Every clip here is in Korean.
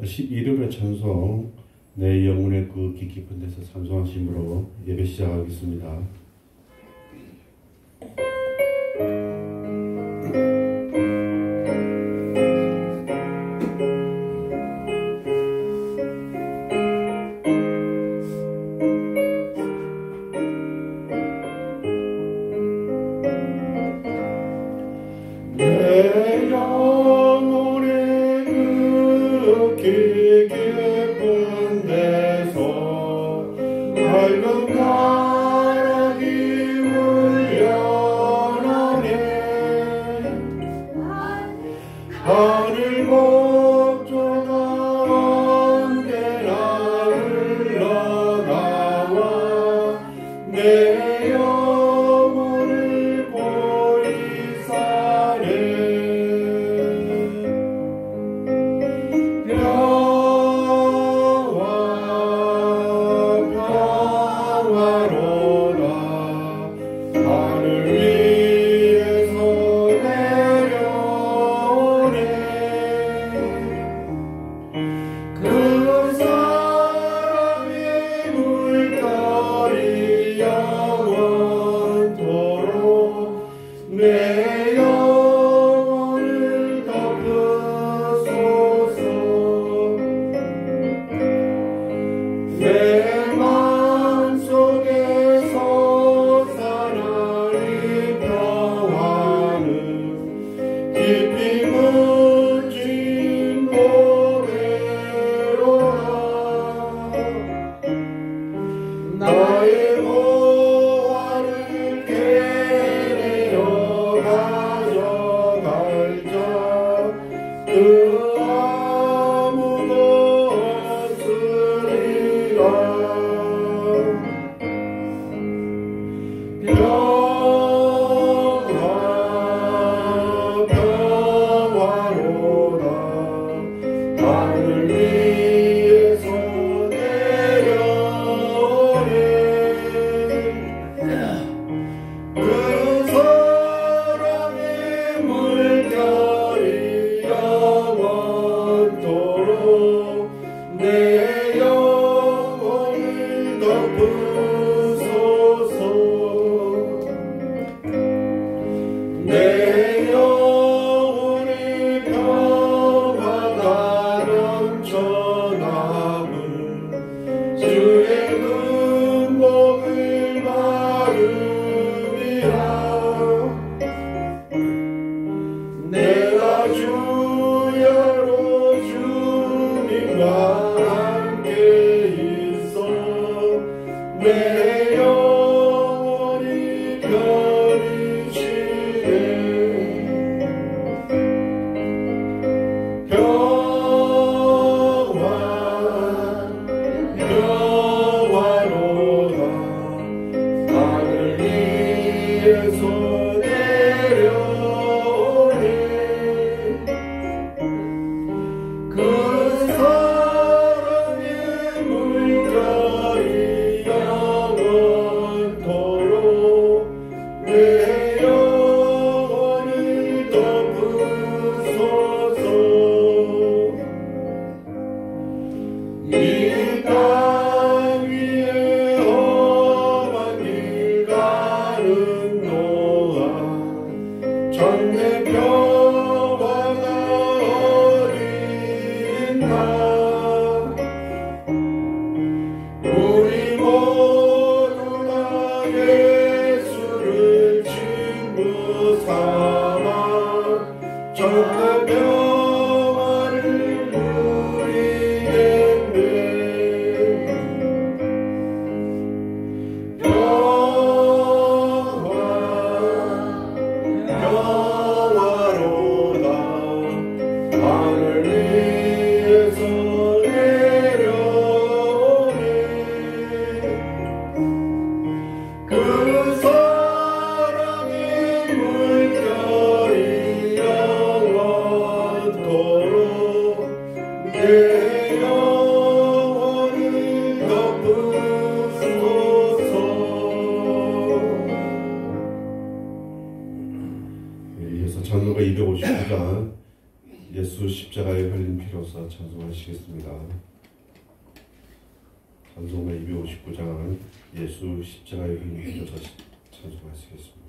11월의 찬송, 내 영혼의 그 깊은 데서 찬송하심으로 예배 시작하겠습니다. 내 영혼의 그 깊은 데서 밝은 바람이 울려나네. 하늘 목조가 언제나 흘러가와 내 영혼을 보이사네. 내 영혼을 덮으소서. 내 마음속에서 사나이 평화는 깊이 묻힌 고개로라. 나의 보화를 가져갈 자 그 아무도 없으리라. 평화로다. 하늘 위에서 내려오네. 그 사랑의 물결이 영원토록 내 영혼을 덮으소서. 내 영혼의 평화가 넘쳐나는 주의 금복을 받으리라. 내가 주야로 주님과 함께 있어 내 영혼이 편히 쉬네. 평화로다. 하늘 위에서 내려오네. 그 사랑의 물결이 영원토록 내 영혼을 덮으소서. 이 땅 위에 험한 길 가는 동안 전대 평화가 어린다. 우리 모두 다 예수를 친구 삼아 정말 평화를 누리겠네. 평화로다. 하늘 위에서 내려오네. 그 사랑의 물결이 영원토록 내 영혼을 덮으소서. 이어서 찬송가 259장 예수 십자가에 흘린 피로써 찬송하시겠습니다. 찬송가 259장 예수 십자가에 흘린 피로써 찬송하시겠습니다.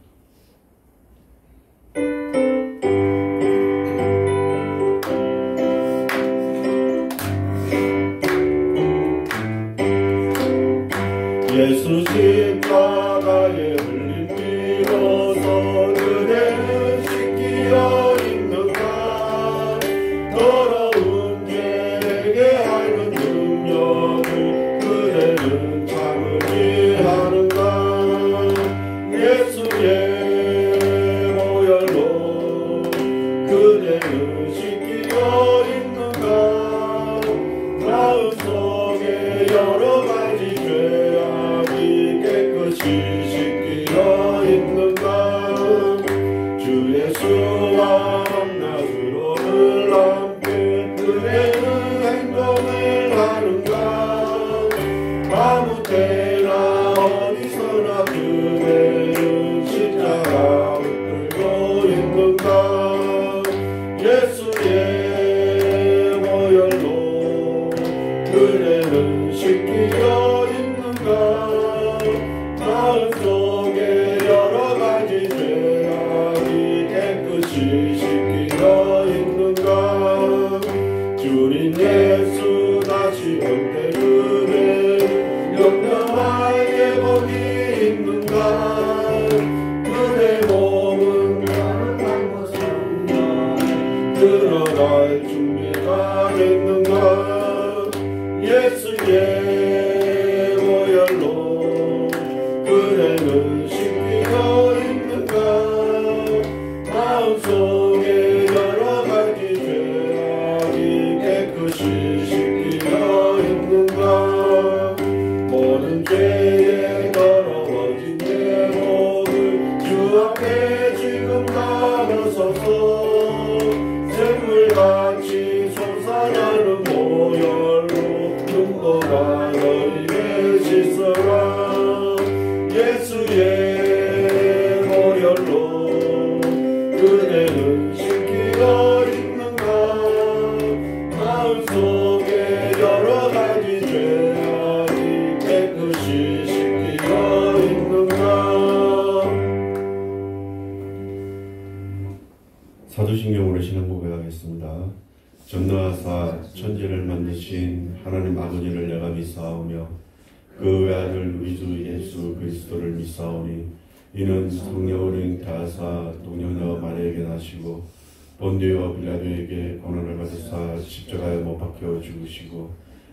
예수 십자가에 흘린 피로써 그대는 씻기어 있는가. 더러운 죄에게 하는 능력을 그대는 참으지 하는가. 예수의 보혈로 그대는 씻기어 있는가. 마음속에 여러 가지 죄악이 깨끗이 씻기어 있는가. 주 예수와 밤낮으로늘 함께 그대는 행동을 하는가. 아무 때나 어디서나 그대는 십자가 붙들고 있는가. 예수의 보혈로 그대는 씻기어 있는가. 마음속에 여러 가지 죄악이 깨끗이 씻기어 있는가. 주님 예수 다시 올 때 그대 영영하게 복이 있는가. 그대 몸은 거룩한 곳으로 드러날 준비가 됐는가. 예수의 보혈로 그대는 씻기어 있는가. 마음속에 여러 가지 죄악이 깨끗이 씻기어 있는가. 모든 죄에 더러워진 내 몸을 주 앞에 지금 나눠서서 샘물같이 솟아나는 보혈로 눈보라 너희를 씻어라. 예수의 보혈로 그대는 씻기어 있는가. 마음속에 여러 가지 죄악이 깨끗이 씻기어 있는가. 사도신경으로 신앙 고백하겠습니다. 전능하사 천지를 만드신 하나님 아버지를 내가 믿사오며 그 외아들 우리 주 예수 그리스도를 믿사오니 이는 성령으로 잉태하사 동정녀 마리아에게 나시고 본디오 빌라도에게 고난을 받으사 십자가에 못 박혀 죽으시고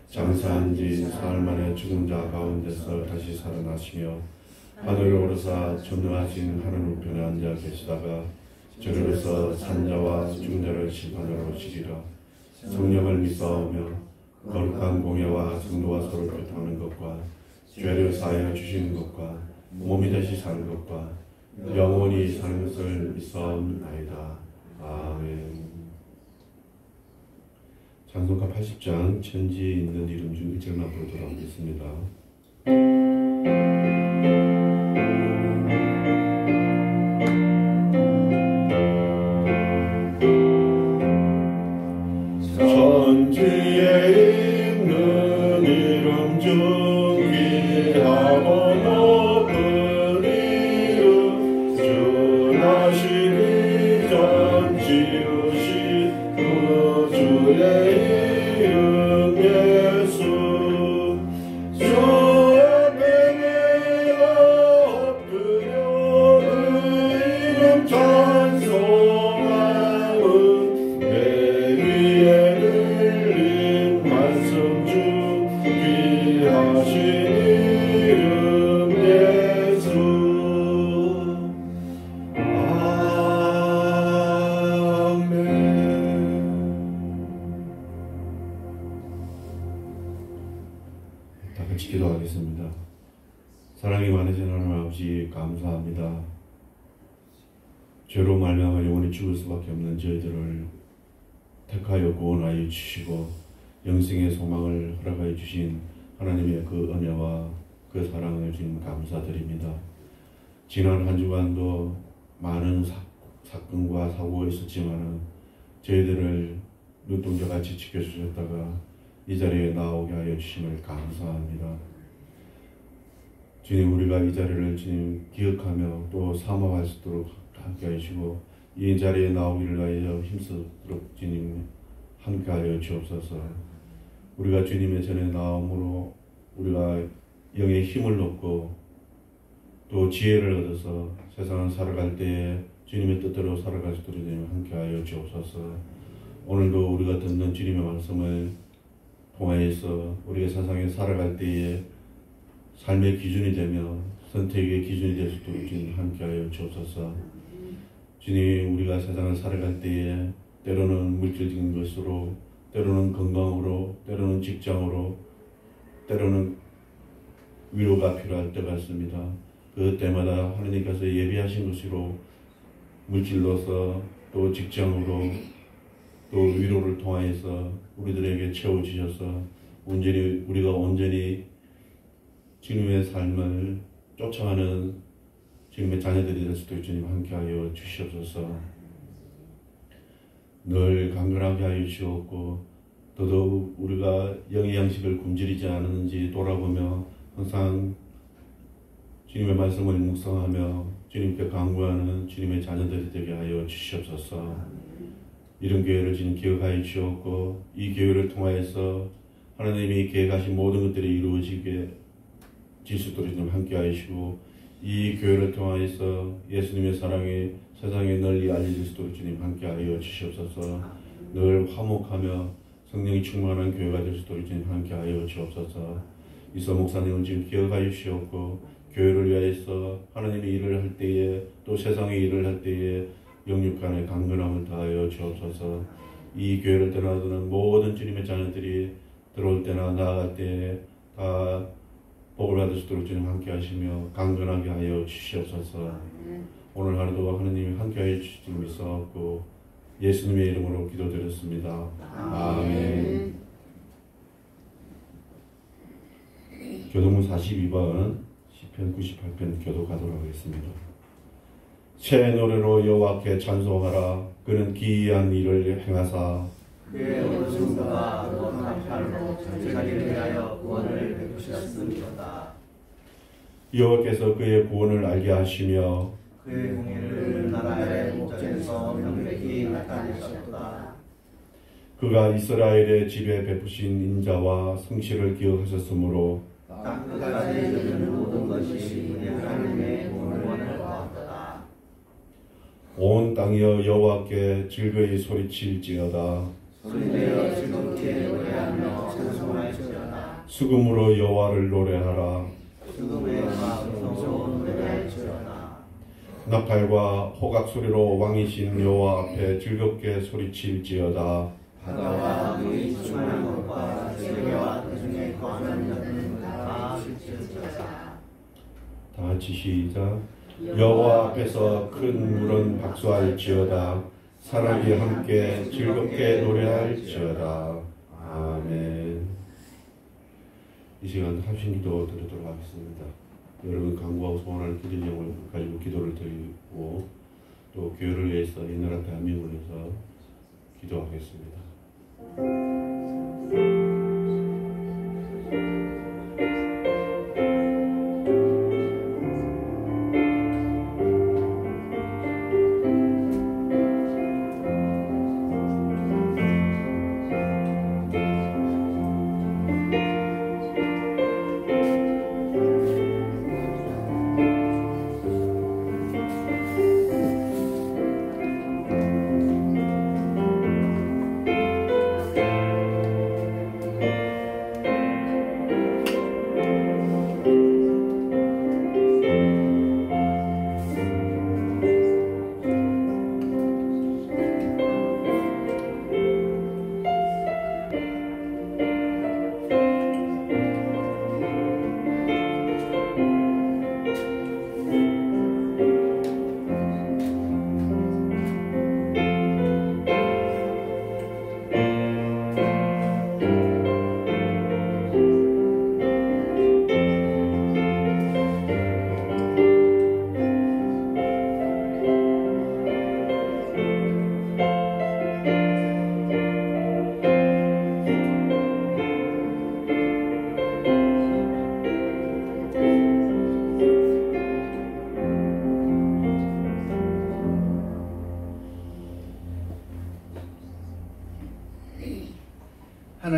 장사한 지 사흘 만에 죽은 자 가운데서 다시 살아나시며 하늘에 오르사 전능하신 하나님 우편에 앉아 계시다가 저리로서 산자와 죽은 자를 심판하러 오시리라. 성령을 믿사오며 거룩한 공예와 성도와 서로 교통하는 것과 죄를 사하여 주시는 것과 몸이 다시 사는 것과 영원히 사는 것을 믿사옵나이다. 아멘. 찬송가 80장 천지에 있는 이름 중 1절만 보도록 하겠습니다. 천지에 있는 이름 중 귀하고 높은 이름 주 나시기 전 지으신 그 주의 이름 예수. 주 앞에 내가 엎드려 그 이름 찬송하는 내 위에 들린 말씀 중 귀하신 이름 예수. 다 같이 기도하겠습니다. 사랑이 많으신 하나님 아버지 감사합니다. 죄로 말미암아 영원히 죽을 수밖에 없는 저희들을 택하여 구원하여 주시고 영생의 소망을 허락하여 주신 하나님의 그 은혜와 그 사랑을 지금 감사드립니다. 지난 한 주간도 많은 사건과 사고가 있었지만 저희들을 눈동자같이 지켜주셨다가 이 자리에 나오게 하여 주심을 감사합니다. 주님, 우리가 이 자리를 주님 기억하며 또 사모할 수 있도록 함께 하시고 이 자리에 나오기를 하여 힘쓰도록 주님 함께 하여 주옵소서. 우리가 주님의 전에 나옴으로 우리가 영의 힘을 얻고 또 지혜를 얻어서 세상을 살아갈 때에 주님의 뜻대로 살아갈 수 있도록 주님 함께 하여 주옵소서. 오늘도 우리가 듣는 주님의 말씀을 통하여서 우리가 세상에 살아갈 때에 삶의 기준이 되며 선택의 기준이 될 수 있도록 주님 함께하여 주옵소서. 주님, 우리가 세상을 살아갈 때에 때로는 물질적인 것으로, 때로는 건강으로, 때로는 직장으로, 때로는 위로가 필요할 때가 있습니다. 그 때마다 하나님께서 예비하신 것으로 물질로서 또 직장으로 또 위로를 통하여서 우리들에게 채워주셔서 우리가 온전히 주님의 삶을 쫓아가는 주님의 자녀들이 될 수도 주님 함께하여 주시옵소서. 늘 강건하게 하여 주시옵고 더더욱 우리가 영의 양식을 굶주리지 않았는지 돌아보며 항상 주님의 말씀을 묵상하며 주님께 간구하는 주님의 자녀들이 되게 하여 주시옵소서. 이런 교회를 주님 기억하여 주시옵고 이 교회를 통하여서 하나님이 계획하신 모든 것들이 이루어지게 질수도록 좀 함께 하시고 이 교회를 통하여서 예수님의 사랑이 세상에 널리 알려질 수 있도록 주님 함께 하여 주시옵소서. 늘 화목하며 성령이 충만한 교회가 될 수 있도록 주님 함께 하여 주옵소서. 이서 목사님을 지금 기억하여 주시옵고 교회를 위하여서 하나님의 일을 할 때에 또 세상의 일을 할 때에 영육간의 강건함을 다하여 주옵소서. 이 교회를 떠나드는 모든 주님의 자녀들이 들어올 때나 나아갈 때에 다 복을 받을 수 있도록 주님 함께 하시며 강건하게 하여 주시옵소서. 오늘 하루도 하나님이 함께 하여 주실 줄 믿사옵고 예수님의 이름으로 기도드렸습니다. 아멘. 교동문 42번 시편 98편 교독하도록 하겠습니다. 새 노래로 여호와께 찬송하라. 그는 기이한 일을 행하사 그의 어둠과 거룩한 팔로 자기를 위하여 구원을 베푸셨습니다. 여호와께서 그의 구원을 알게 하시며 그의 공의를 나라의 목전에서 명백히 나타내셨도다. 그가 이스라엘의 집에 베푸신 인자와 성실을 기억하셨으므로 땅끝까지 이르는 모든 것이 우리 하나님의 구원을 보았도다. 온 땅이여 여호와께 즐거이 소리칠지어다. 소리내어 즐겁게 노래하며 찬송할지어다. 수금으로 여호와를 노래하라. 수금의 마음으로 노래할지어다. 나팔과 호각 소리로 왕이신 여호와 앞에 즐겁게 소리칠지어다. 바다와 물이 충만한 것과 세계와 그 중에 거하는 자는 다 실지어다. 다 같이 시작. 여호와 앞에서 큰 물은 박수할지어다. 사람이 함께 즐겁게 노래할지어다. 아멘. 이 시간 합심기도 드리도록 하겠습니다. 여러분 간구하고 소원을 드릴 영을 가지고 기도를 드리고 또 교회를 위해서 이 나라 대한민국을 위해서 기도하겠습니다.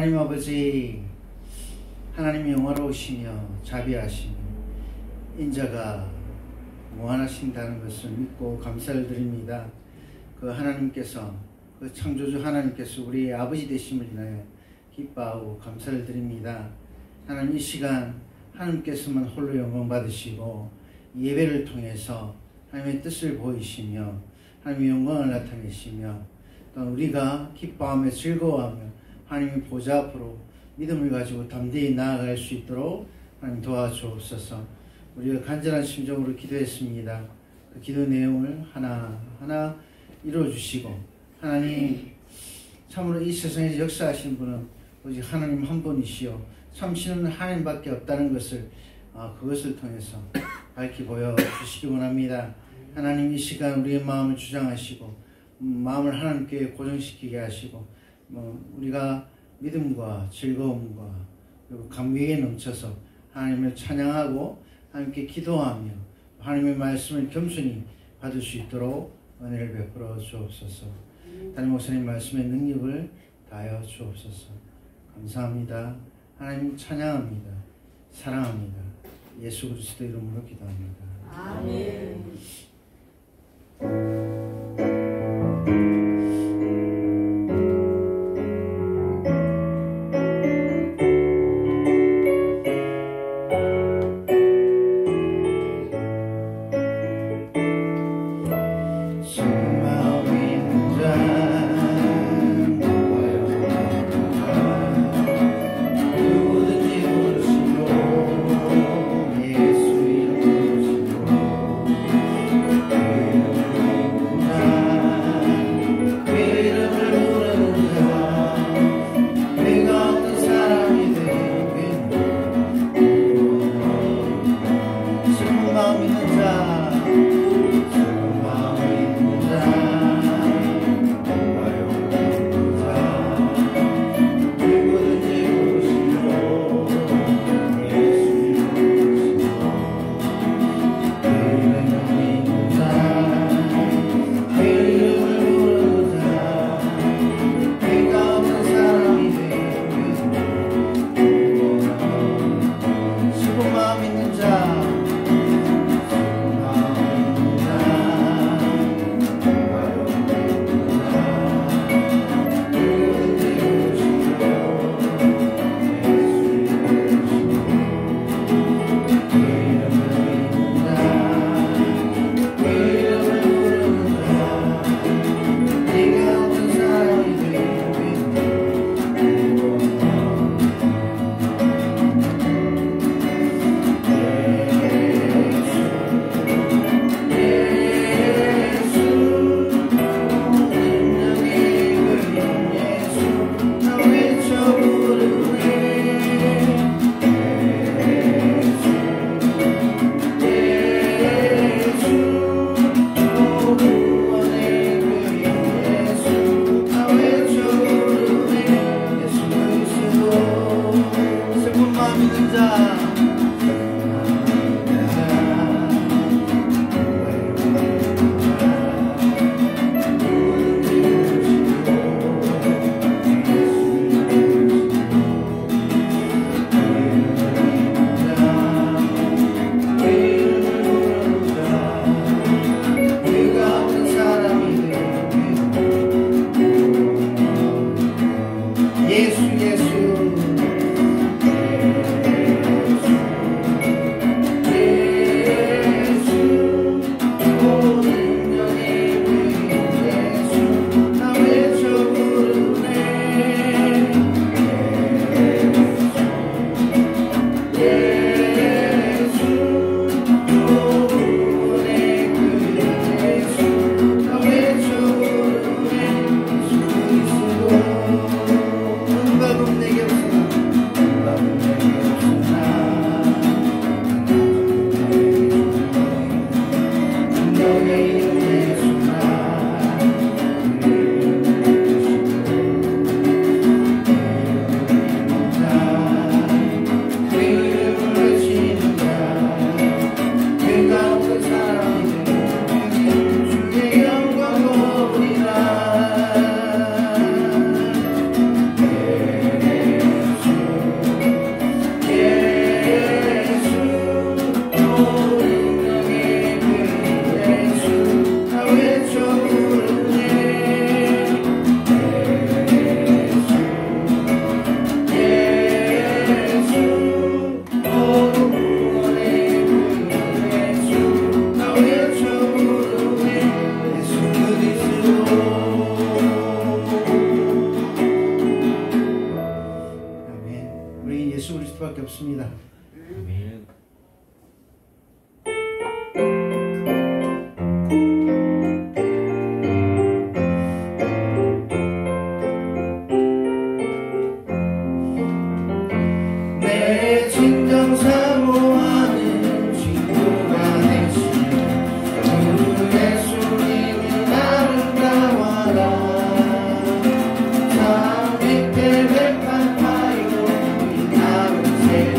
하나님 아버지, 하나님이 영화로우시며 자비하시며 인자가 무한하신다는 것을 믿고 감사를 드립니다. 그 하나님께서, 그 창조주 하나님께서 우리의 아버지 되심을 인하여 기뻐하고 감사를 드립니다. 하나님, 이 시간 하나님께서만 홀로 영광 받으시고 예배를 통해서 하나님의 뜻을 보이시며 하나님의 영광을 나타내시며 또 우리가 기뻐하며 즐거워하며 하나님의 보좌 앞으로 믿음을 가지고 담대히 나아갈 수 있도록 하나님 도와주옵소서. 우리가 간절한 심정으로 기도했습니다. 그 기도 내용을 하나하나 이루어주시고, 하나님, 참으로 이 세상에서 역사하시는 분은 오직 하나님 한 분이시요 참신은 하나님밖에 없다는 것을 그것을 통해서 밝히 보여주시기 원합니다. 하나님, 이 시간 우리의 마음을 주장하시고 마음을 하나님께 고정시키게 하시고 우리가 믿음과 즐거움과 그리고 감격에 넘쳐서 하나님을 찬양하고 하나님께 기도하며 하나님의 말씀을 겸손히 받을 수 있도록 은혜를 베풀어 주옵소서. 담임 목사님 말씀의 능력을 다하여 주옵소서. 감사합니다. 하나님 찬양합니다. 사랑합니다. 예수 그리스도 이름으로 기도합니다. 아멘. 예수 우리 예수 그리스도밖에 없습니다. 아멘. 내 진정 사모하는 친구가 되신 주 예수님은 아름다워라. 참 깊게 백합하여 이 나를 새겨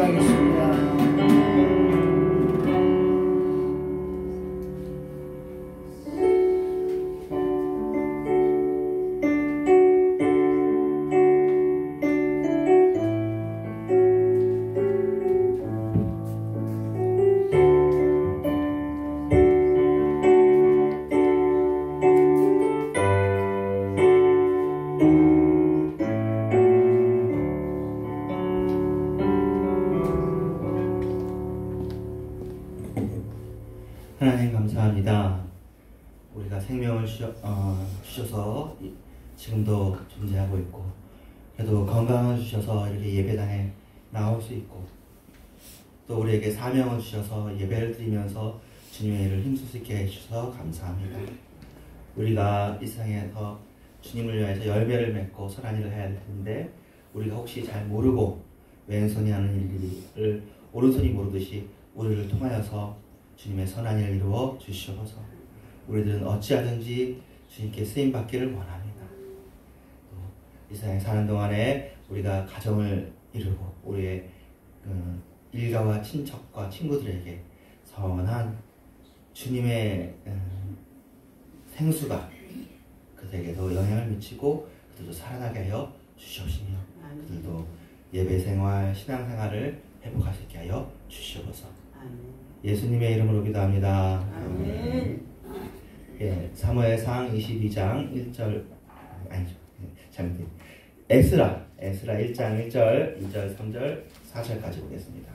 찬양하겠습니다. 하나님 감사합니다. 우리가 생명을 주셔서 지금도 존재하고 있고, 그래도 건강을 주셔서 이렇게 예배당에 나올 수 있고, 또 우리에게 사명을 주셔서 예배를 드리면서 주님의 일을 힘쓸 수 있게 해주셔서 감사합니다. 우리가 이 세상에서 주님을 위해서 열매를 맺고 선한 일을 해야 할 텐데, 우리가 혹시 잘 모르고 왼손이 하는 일을 오른손이 모르듯이 우리를 통하여서 주님의 선한 일을 이루어 주시옵소서. 우리들은 어찌하든지 주님께 쓰임받기를 원합니다. 이 세상에 사는 동안에 우리가 가정을 이루고 우리의 일가와 친척과 친구들에게 선한 주님의 생수가 그들에게도 영향을 미치고 그들도 살아나게 하여 주시옵시며, 그들도 예배생활, 신앙생활을 회복하시게 하여 주시옵소서. 예수님의 이름으로 기도합니다. 아멘. 예, 사무엘상 22장 1절 아니죠. 잘못된 에스라 1장 1절, 2절, 3절, 4절까지 보겠습니다.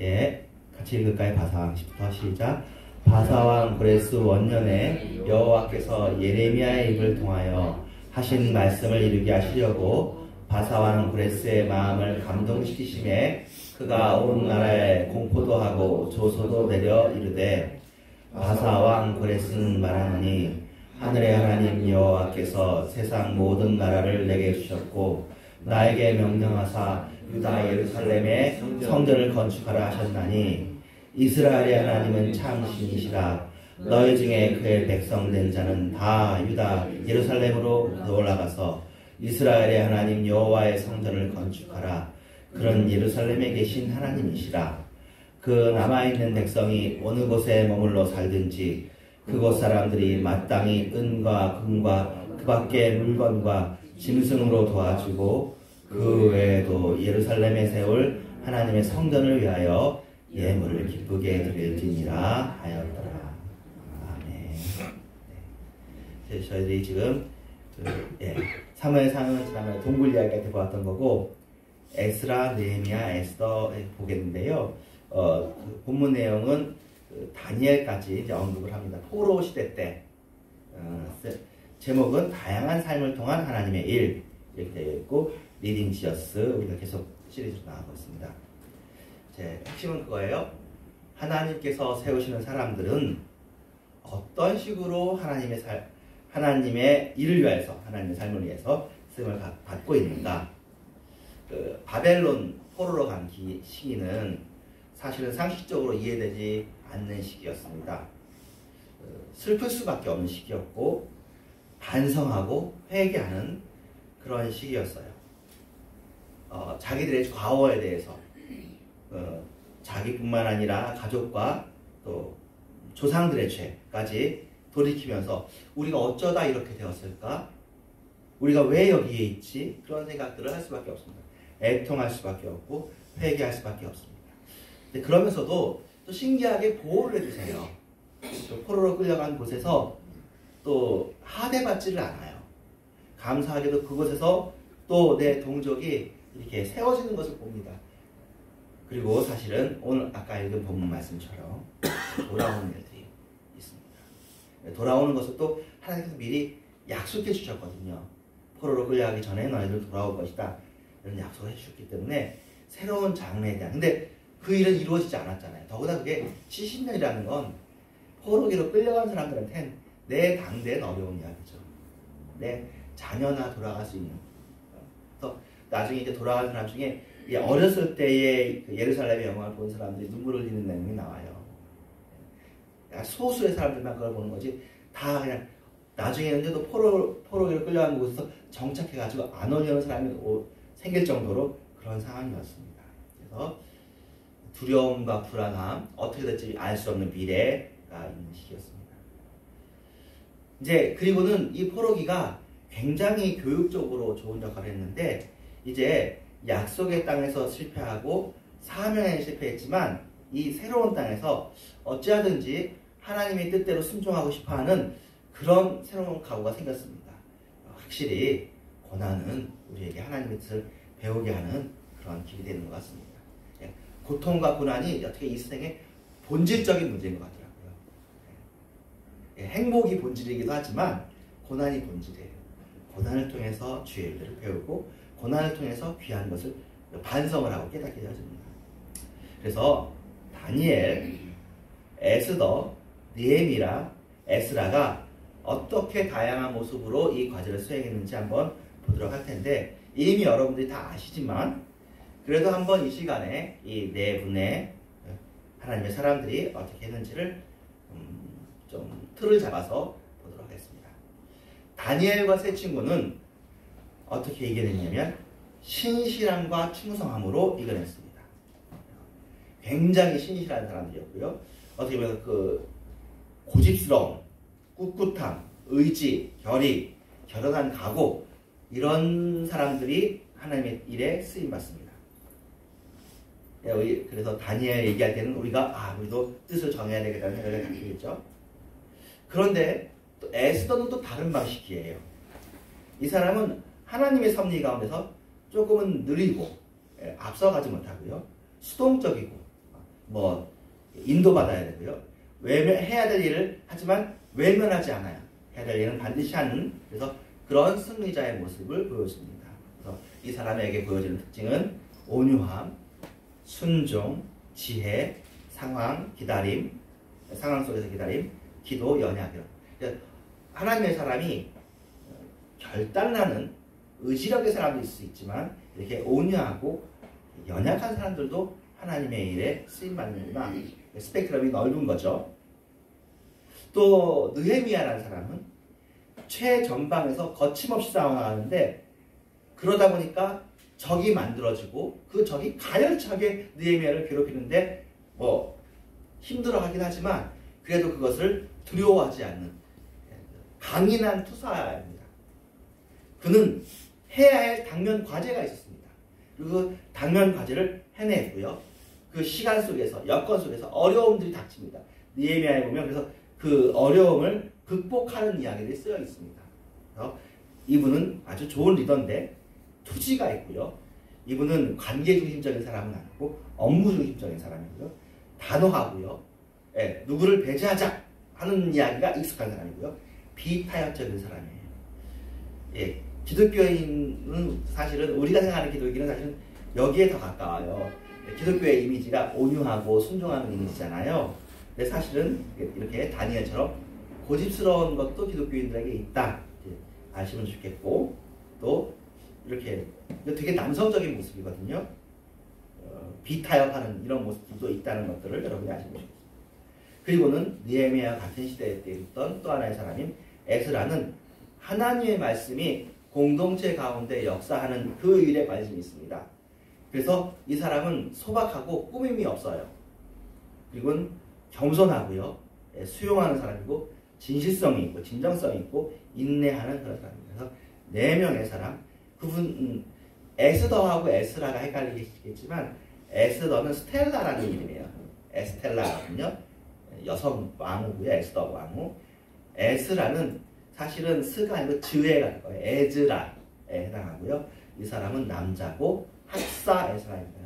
예, 같이 읽을까요? 바사왕 10부터 시작. 바사왕 고레스 원년에 여호와께서 예레미야의 입을 통하여 하신 말씀을 이루게 하시려고 바사왕 고레스의 마음을 감동시키심에 그가 온 나라에 공포도 하고 조소도 내려 이르되, 바사왕 고레스는 말하노니 하늘의 하나님 여호와께서 세상 모든 나라를 내게 주셨고 나에게 명령하사 유다 예루살렘에 성전을 건축하라 하셨나니, 이스라엘의 하나님은 참 신이시라. 너희 중에 그의 백성 된 자는 다 유다 예루살렘으로 올라가서 이스라엘의 하나님 여호와의 성전을 건축하라. 그런 예루살렘에 계신 하나님이시라. 그 남아있는 백성이 어느 곳에 머물러 살든지 그곳 사람들이 마땅히 은과 금과 그 밖의 물건과 짐승으로 도와주고, 그 외에도 예루살렘에 세울 하나님의 성전을 위하여 예물을 기쁘게 드릴지니라 하였더라. 아멘. 네. 저희들이 지금 사무엘상은 지난번에 동굴 이야기가 되고 왔던 거고, 에스라, 느헤미야, 에스더 보겠는데요. 그 본문 내용은 다니엘까지 이제 언급을 합니다. 포로 시대 때 제목은 다양한 삶을 통한 하나님의 일 이렇게 되어 있고, 리딩 지어스 우리가 계속 시리즈로 나가고 있습니다. 제 핵심은 그거예요. 하나님께서 세우시는 사람들은 어떤 식으로 하나님의 일을 위해서, 하나님의 삶을 위해서 쓰임을 받고 있는가. 바벨론 포로로 간 시기는 사실은 상식적으로 이해되지 않는 시기였습니다. 슬플 수밖에 없는 시기였고 반성하고 회개하는 그런 시기였어요. 자기들의 과거에 대해서 자기뿐만 아니라 가족과 또 조상들의 죄까지 돌이키면서 우리가 어쩌다 이렇게 되었을까? 우리가 왜 여기에 있지? 그런 생각들을 할 수밖에 없습니다. 애통할 수밖에 없고 회개할 수밖에 없습니다. 근데 그러면서도 또 신기하게 보호를 해주세요. 포로로 끌려간 곳에서 또 하대받지를 않아요. 감사하게도 그곳에서 또 내 동족이 이렇게 세워지는 것을 봅니다. 그리고 사실은 오늘 아까 읽은 본문 말씀처럼 돌아오는 일들이 있습니다. 돌아오는 것을 또 하나님께서 미리 약속해 주셨거든요. 포로로 끌려가기 전에 너희들 돌아올 것이다. 이런 약속을 해주셨기 때문에 새로운 장래에 대한, 근데 그 일은 이루어지지 않았잖아요. 더구나 그게 70년이라는 건 포로기로 끌려간 사람들한테는 내 당대엔 어려운 이야기죠. 내 자녀나 돌아갈 수 있는. 또 나중에 이제 돌아간 사람 중에 어렸을 때의 그 예루살렘의 영광을 본 사람들이 눈물을 흘리는 내용이 나와요. 소수의 사람들만 그걸 보는 거지, 다 그냥 나중에는 또 포로기로 끌려간 곳에서 정착해가지고 안 오려는 사람이 생길 정도로 그런 상황이었습니다. 그래서 두려움과 불안함, 어떻게 될지 알 수 없는 미래가 있는 시기였습니다. 이제 그리고는 이 포로기가 굉장히 교육적으로 좋은 역할을 했는데 이제 약속의 땅에서 실패하고 사명에 실패했지만 이 새로운 땅에서 어찌하든지 하나님의 뜻대로 순종하고 싶어하는 그런 새로운 각오가 생겼습니다. 확실히 고난은 우리에게 하나님의 뜻을 배우게 하는 그런 길이 되는 것 같습니다. 고통과 고난이 어떻게 이 세상의 본질적인 문제인 것 같더라고요. 행복이 본질이기도 하지만 고난이 본질이에요. 고난을 통해서 주의 일들을 배우고 고난을 통해서 귀한 것을 반성을 하고 깨닫게 되어집니다. 그래서 다니엘, 에스더, 느헤미야, 에스라가 어떻게 다양한 모습으로 이 과제를 수행했는지 한번 보도록 할 텐데 이미 여러분들이 다 아시지만 그래도 한번 이 시간에 이 네 분의 하나님의 사람들이 어떻게 했는지를 좀 틀을 잡아서 보도록 하겠습니다. 다니엘과 세 친구는 어떻게 이겨냈냐면 신실함과 충성함으로 이겨냈습니다. 굉장히 신실한 사람들이었고요. 어떻게 보면 그 고집스러움, 꿋꿋함, 의지, 결의, 결연한 각오 이런 사람들이 하나님의 일에 쓰임받습니다. 그래서 다니엘 얘기할 때는 우리도 뜻을 정해야 되겠다는 생각을 갖게 되죠. 그런데 또 에스더는 또 다른 방식이에요. 이 사람은 하나님의 섭리 가운데서 조금은 느리고 앞서가지 못하고요. 수동적이고 인도받아야 되고요. 해야 될 일을 하지만 외면하지 않아요. 해야 될 일은 반드시 하는 그래서 그런 승리자의 모습을 보여줍니다. 그래서 이 사람에게 보여지는 특징은 온유함, 순종, 지혜, 상황, 기다림, 상황 속에서 기다림, 기도, 연약. 하나님의 사람이 결단나는 의지력의 사람도 있을 수 있지만 이렇게 온유하고 연약한 사람들도 하나님의 일에 쓰임받는구나. 스펙트럼이 넓은 거죠. 또 느헤미야라는 사람은 최전방에서 거침없이 싸워나가는데 그러다 보니까 적이 만들어지고 그 적이 가열차게 느헤미야를 괴롭히는데 힘들어하긴 하지만 그래도 그것을 두려워하지 않는 강인한 투사입니다. 그는 해야 할 당면 과제가 있었습니다. 그리고 그 당면 과제를 해내고요. 그 시간 속에서 여건 속에서 어려움들이 닥칩니다. 느헤미야에 보면 그래서 그 어려움을 극복하는 이야기들이 쓰여 있습니다. 그래서 이분은 아주 좋은 리더인데 투지가 있고요. 이분은 관계 중심적인 사람은 아니고 업무 중심적인 사람이고요. 단호하고요. 누구를 배제하자 하는 이야기가 익숙한 사람이고요. 비타협적인 사람이에요. 기독교인은 사실은 우리가 생각하는 기독교인은 사실은 여기에 더 가까워요. 기독교의 이미지가 온유하고 순종하는 이미지잖아요. 근데 사실은 이렇게 다니엘처럼 고집스러운 것도 기독교인들에게 있다 아시면 좋겠고 또 이렇게 되게 남성적인 모습이거든요. 비타협하는 이런 모습도 있다는 것들을 여러분이 아시면 좋겠습니다. 그리고는 느헤미야와 같은 시대에 있던 또 하나의 사람인 에스라는 하나님의 말씀이 공동체 가운데 역사하는 그 일에 관심이 있습니다. 그래서 이 사람은 소박하고 꾸밈이 없어요. 그리고 겸손하고요. 수용하는 사람이고 진실성이 있고 진정성이 있고 인내하는 그런 사람입니다. 그래서 4명의 사람 그분 에스더하고 에스라가 헷갈리겠지만 에스더는 스텔라라는 이름이에요. 에스텔라거든요. 여성 왕후고요. 에스더 왕후. 에스라는 사실은 스가 아니고 즈에가 될 거예요. 에즈라에 해당하고요. 이 사람은 남자고 학사 에스라입니다.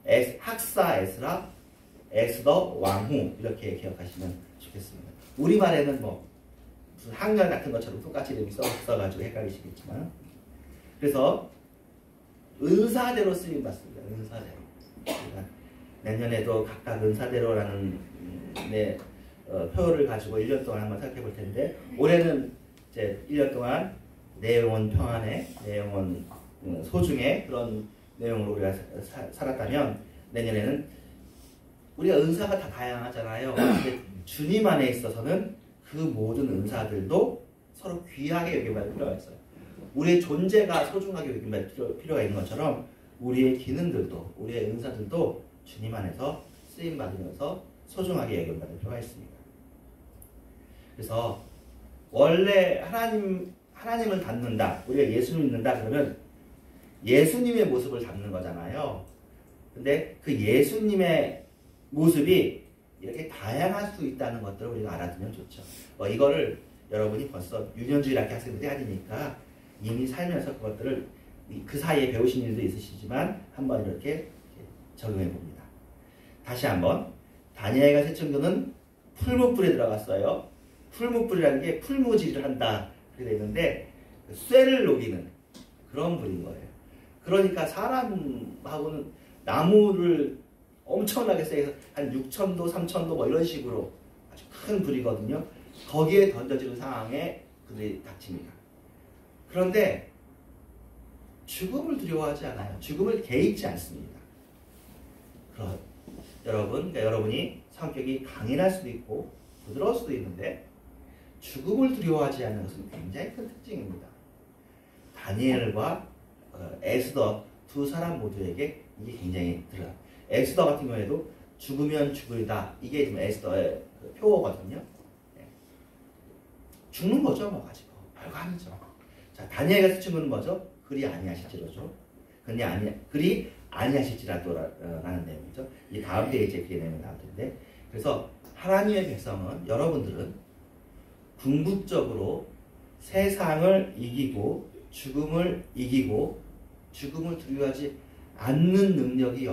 그래서 학사 에스라, 에스더 왕후 이렇게 기억하시면 좋겠습니다. 우리말에는 무슨 한글 같은 것처럼 똑같이 이름이 써가지고 헷갈리시겠지만 그래서 은사대로 쓰임 받습니다. 은사대로. 그러니까 내년에도 각각 은사대로라는 표를 가지고 1년 동안 한번 살펴볼 텐데 올해는 이제 1년 동안 내 영혼 평안에 내 영혼 소중에 그런 내용으로 우리가 살았다면 내년에는 우리가 은사가 다 다양하잖아요. 근데 주님 안에 있어서는 그 모든 은사들도 서로 귀하게 여김받을 필요가 있어요. 우리의 존재가 소중하게 여김받을 필요가 있는 것처럼 우리의 기능들도 우리의 은사들도 주님 안에서 쓰임 받으면서 소중하게 여김받을 필요가 있습니다. 그래서 원래 하나님을 닮는다, 우리가 예수를 믿는다 그러면 예수님의 모습을 닮는 거잖아요. 근데 그 예수님의 모습이 이렇게 다양할 수 있다는 것들을 우리가 알아두면 좋죠. 이거를 여러분이 벌써 유년주일 학교 학생들이 아니니까 이미 살면서 그것들을 그 사이에 배우신 일도 있으시지만 한번 이렇게 적용해 봅니다. 다시 한번, 다니엘과 세 친구는 풀무불에 들어갔어요. 풀무불이라는 게 풀무질을 한다 그렇게 되어 있는데 쇠를 녹이는 그런 불인 거예요. 그러니까 사람하고는 나무를 엄청나게 세게 한 6,000도, 3,000도 뭐 이런 식으로 아주 큰 불이거든요. 거기에 던져지는 상황에 그들이 닥칩니다. 그런데 죽음을 두려워하지 않아요. 죽음을 개의치 않습니다. 그러니까 여러분이 성격이 강인할 수도 있고 부드러울 수도 있는데 죽음을 두려워하지 않는 것은 굉장히 큰 특징입니다. 다니엘과 에스더 두 사람 모두에게 이게 굉장히 들어요. 에스더 같은 경우에도 죽으면 죽으리다. 이게 지금 에스더의 표어거든요. 죽는 거죠, 뭐 가지고. 별거 아니죠. 자, 다니엘 같은 친구는 뭐죠? 그리 아니하실지로죠. 그리 아니하실지라도라는 내용이죠. 이 다음 페이지에 그 내용이 나올 텐데. 그래서 하나님의 백성은, 여러분들은 궁극적으로 세상을 이기고 죽음을 이기고 죽음을 두려워하지 않는 능력이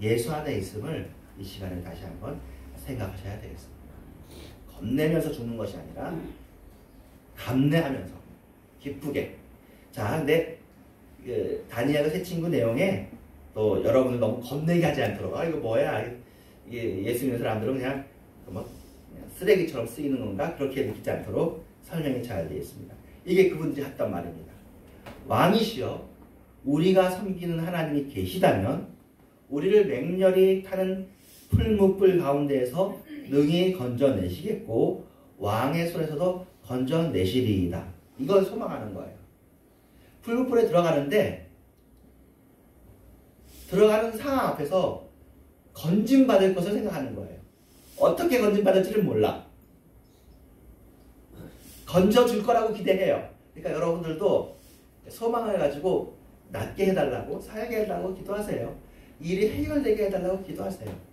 예수 안에 있음을 이 시간에 다시 한번 생각하셔야 되겠습니다. 겁내면서 죽는 것이 아니라 감내하면서 기쁘게. 자, 근데 다니엘과 세 친구 내용에 또 여러분을 너무 겁내게 하지 않도록 이거 뭐야? 이게 예수 믿는 사람들은 그냥 쓰레기처럼 쓰이는 건가? 그렇게 느끼지 않도록 설명이 잘 되어 있습니다. 이게 그분들이 했단 말입니다. 왕이시여 우리가 섬기는 하나님이 계시다면 우리를 맹렬히 타는 풀무불 가운데에서 능히 건져내시겠고 왕의 손에서도 건져내시리이다. 이걸 소망하는 거예요. 풀무불에 들어가는데 들어가는 상황 앞에서 건짐받을 것을 생각하는 거예요. 어떻게 건짐받을지를 몰라. 건져줄 거라고 기대해요. 그러니까 여러분들도 소망을 가지고 낫게 해달라고, 살게 해달라고 기도하세요. 일이 해결되게 해달라고 기도하세요.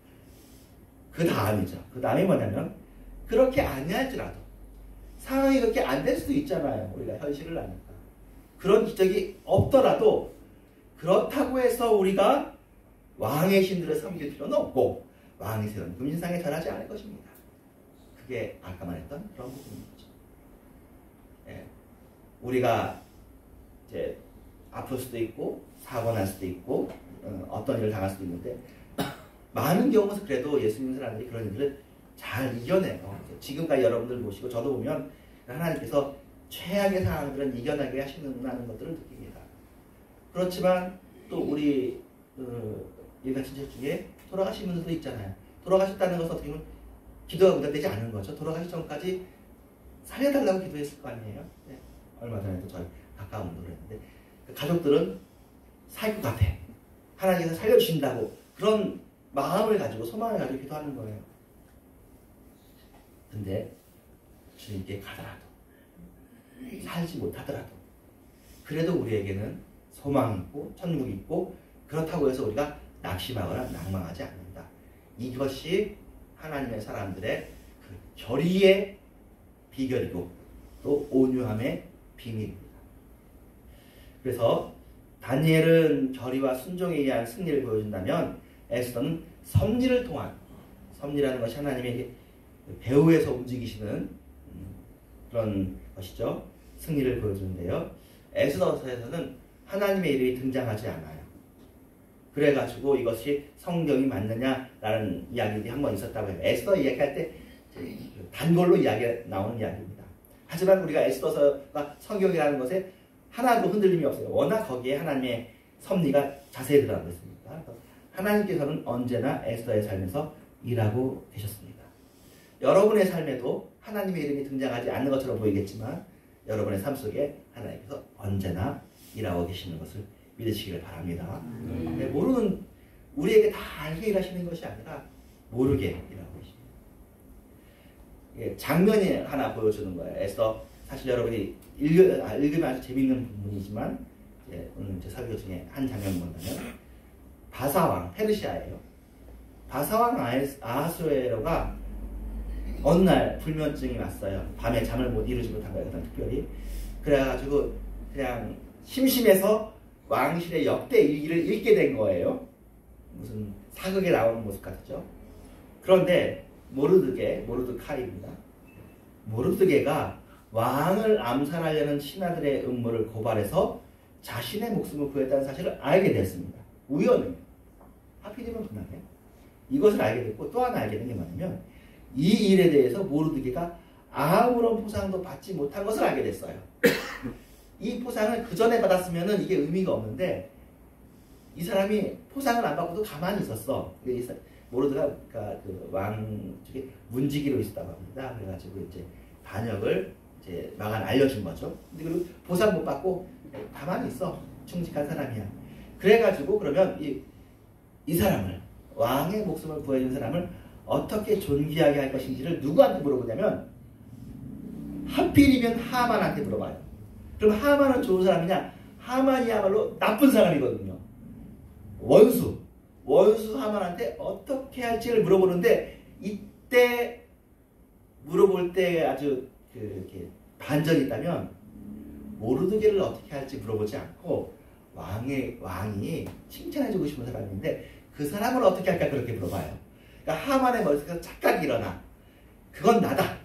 그 다음이죠. 그 다음이 뭐냐면 그렇게 아니할지라도 상황이 그렇게 안 될 수도 있잖아요. 우리가 현실을 아니까. 그런 기적이 없더라도 그렇다고 해서 우리가 왕의 신들을 섬길 필요는 없고 왕이 세운 금신상에 절하지 않을 것입니다. 그게 아까 말했던 그런 부분인 거죠. 예. 우리가 이제 아플 수도 있고 사고 날 수도 있고 어떤 일을 당할 수도 있는데 많은 경우는 그래도 예수 믿는 사람들이 그런 일들을 잘 이겨내요. 지금까지 여러분들 보시고 저도 보면 하나님께서 최악의 상황들은 이겨나게 하시는다는 것들을 느낍니다. 그렇지만 또 우리 일가 친척 중에 돌아가신 분들도 있잖아요. 돌아가셨다는 것은 어떻게 보면 기도가 응답되지 않은 거죠. 돌아가기 전까지 살려달라고 기도했을 거 아니에요. 네. 얼마 전에도 저희 가까운 분들 했는데 가족들은 살 것 같아. 하나님께서 살려주신다고 그런 마음을 가지고 소망을 가지고 기도하는 거예요. 근데 주님께 가더라도 살지 못하더라도 그래도 우리에게는 소망이 있고 천국이 있고 그렇다고 해서 우리가 낙심하거나 낭망하지 않는다. 이것이 하나님의 사람들의 그 결의의 비결이고 또 온유함의 비밀입니다. 그래서 다니엘은 결의와 순종에 의한 승리를 보여준다면 에스더는 섭리를 통한, 섭리라는 것이 하나님의 배후에서 움직이시는 그런 것이죠. 승리를 보여주는데요. 에스더서에서는 하나님의 이름이 등장하지 않아요. 그래가지고 이것이 성경이 맞느냐라는 이야기들이 한 번 있었다고 해요. 에스더 이야기할 때 단골로 나오는 이야기입니다. 하지만 우리가 에스더서가 성경이라는 것에 하나도 흔들림이 없어요. 워낙 거기에 하나님의 섭리가 자세히 들어가 있습니다. 하나님께서는 언제나 에스더의 삶에서 일하고 계셨습니다. 여러분의 삶에도 하나님의 이름이 등장하지 않는 것처럼 보이겠지만 여러분의 삶 속에 하나님께서 언제나 일하고 계시는 것을 믿으시기를 바랍니다. 네, 모르는 우리에게 다 알게 일하시는 것이 아니라 모르게 일하고 계십니다. 예, 장면이 하나 보여주는 거예요. 에스더 사실 여러분이 읽으면 아주 재미있는 부분이지만 오늘 제 설교 중에 한 장면 본다면 바사왕 페르시아예요. 바사왕 아하수에로가 어느 날 불면증이 왔어요. 밤에 잠을 못 이루지 못한 거예요. 특별히 그래가지고 그냥 심심해서 왕실의 역대 일기를 읽게 된 거예요. 무슨 사극에 나오는 모습 같죠. 그런데 모르드카이입니다. 모르드게가 왕을 암살하려는 신하들의 음모를 고발해서 자신의 목숨을 구했다는 사실을 알게 됐습니다. 우연히. 하필이면 그날에 이것을 알게 됐고 또 하나 알게 된 게 뭐냐면 이 일에 대해서 모르드게가 아무런 보상도 받지 못한 것을 알게 됐어요. 이 포상을 그 전에 받았으면 이게 의미가 없는데 이 사람이 포상을 안 받고도 가만히 있었어. 모르드가 그 왕 쪽에 문지기로 있었다고 합니다. 그래가지고 이제 반역을 이제 마간 알려준 거죠. 근데 그리고 보상 못 받고 가만히 있어. 충직한 사람이야. 그래가지고 그러면 이 사람을 왕의 목숨을 구해준 사람을 어떻게 존귀하게 할 것인지를 누구한테 물어보냐면 하필이면 하만한테 물어봐요. 그럼 하만은 좋은 사람이냐? 하만이야말로 나쁜 사람이거든요. 원수 하만한테 어떻게 할지를 물어보는데 이때 물어볼 때 아주 이렇게 반전이 있다면 모르드게를 어떻게 할지 물어보지 않고 왕이 칭찬해주고 싶은 사람인데 그 사람을 어떻게 할까 그렇게 물어봐요. 그러니까 하만의 머릿속에서 착각이 일어나. 그건 나다.